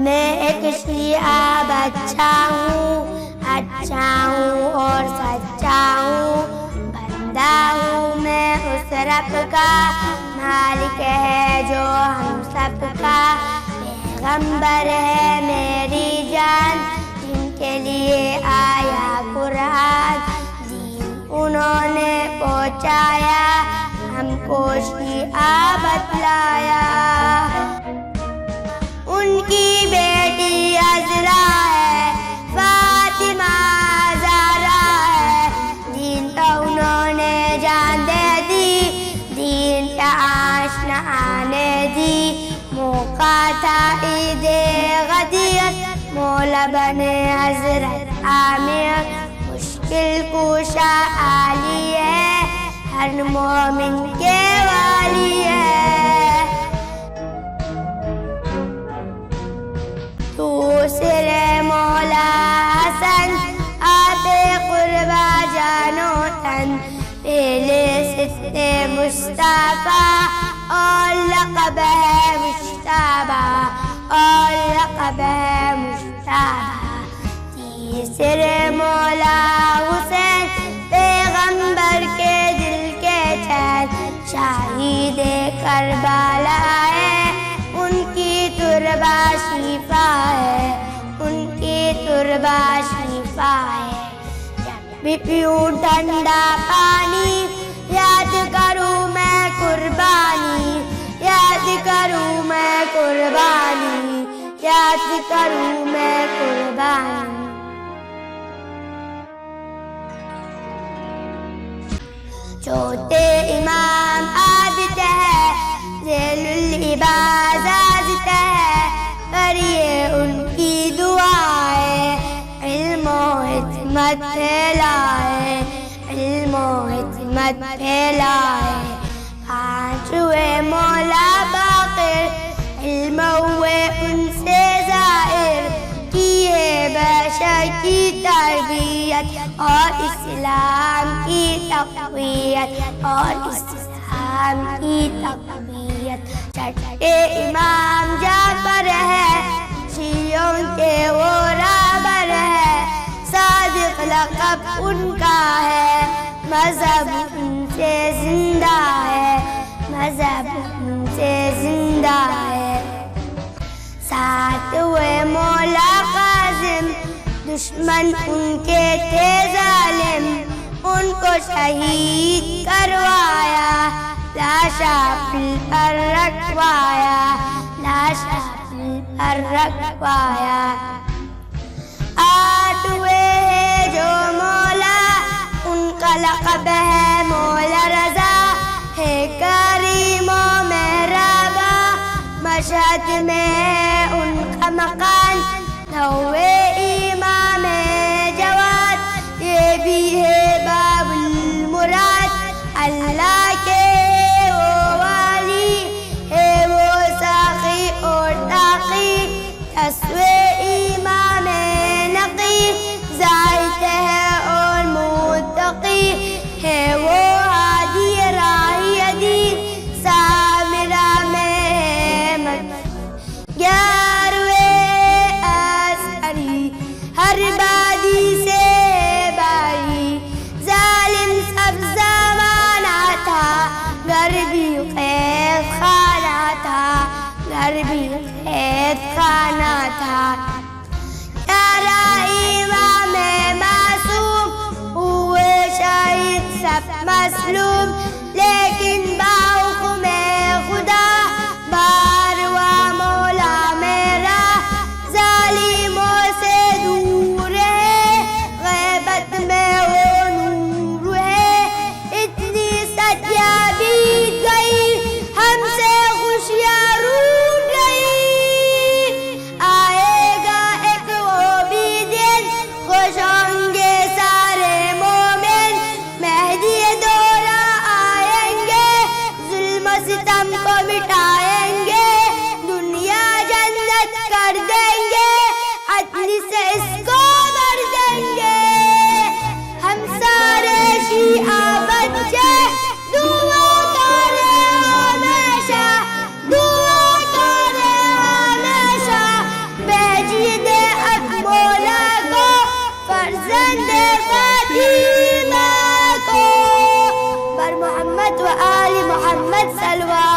میں ایک شیعہ بچہ ہوں، اچھا ہوں اور سچا ہوں، بندہ ہوں میں اس رب کا، مالک ہے جو ہم سب کا، پیغمبر ہے میری جان، جن کے لیے آیا قرآن، دین انہوں نے پہنچایا، ہم کو شیعہ بتلایا۔ ان کی بیٹی عذرا ہے، فاطمہ زہرا ہے، دین کا انہوں نے جان دے دی، دین کا آشنا آنے دی، موقع تھا عید غدیر، مولا بنے حضرت عامر، مشکل کشا عالی ہے، ہر مومن کے والی ہے۔ دوسرے مولا حسن آب قربا جانو تن، پہلے ستے مصطفیٰ اور لقب ہے مشتبہ، اور لقب ہے مشتبہ۔ تیسرے مولا حسین پیغمبر کے دل کے چین، شہید کربلا ہے، ان کی تربہ شفا ہے، ان کی تربہ شفا ہے۔ جب بھی پیوں ٹھنڈا پانی، یاد کروں میں قربانی، یاد کروں میں قربانی، یاد کروں میں قربانی۔ چھوٹے امام عابد ہے، ذیل العباد عازت ہے، پر یہ ان کی دعا ہے، علم و حکمت پھیلائے، علم و حکمت پھیلائے۔ پانچویں مولا باقر، علم ہوئے ان سے ظاہر، کیے بشر کی تربیت اور اسلام کی تقویت، اور اسلام کی تقویت۔ چھٹے امام جعفر ہے، شیعوں کے وہ رہبر ہے، صادق لقب ان کا ہے، مذہب ان سے زندہ ہے، مذہب ان سے زندہ ہے۔ ساتویں مولا قاسم، دشمن ان کے تھے ظالم، ان کو شہید کروایا، لاشا پل پر رکھوایا، لاشا پل پر رکھوایا۔ آٹھویں جو مولا، ان کا لقب ہے مولا رضا، ہے کریم و مہربا، مشہد میں ہے ان کا مکان۔ نویں امام جواد، یہ بھی ہے باب المراد، اللہ کے وہ والی ہے، وہ ساقی اور تاقی۔ دسویں امام نقی، زاہد ہے اور متقی، ہے وہ ہادی راہی دین، سامرہ میں ہے مت۔ 11ویں عسکری، ہر بادی سے باری، ظالم سب زمانہ تھا، گھر بھی قید خانہ تھا، گھر بھی قید خانہ تھا۔ 11 امام معصوم، ہوئے شہید سب مظلوم، لیکن باحکم خدا، بارواں مولا میرا، ظالموں سے دور ہے، غیبت میں وہ نور ہے۔ اتنی صدیاں بیت گئی، ہم سے خوشیاں روٹ گئی، سلوى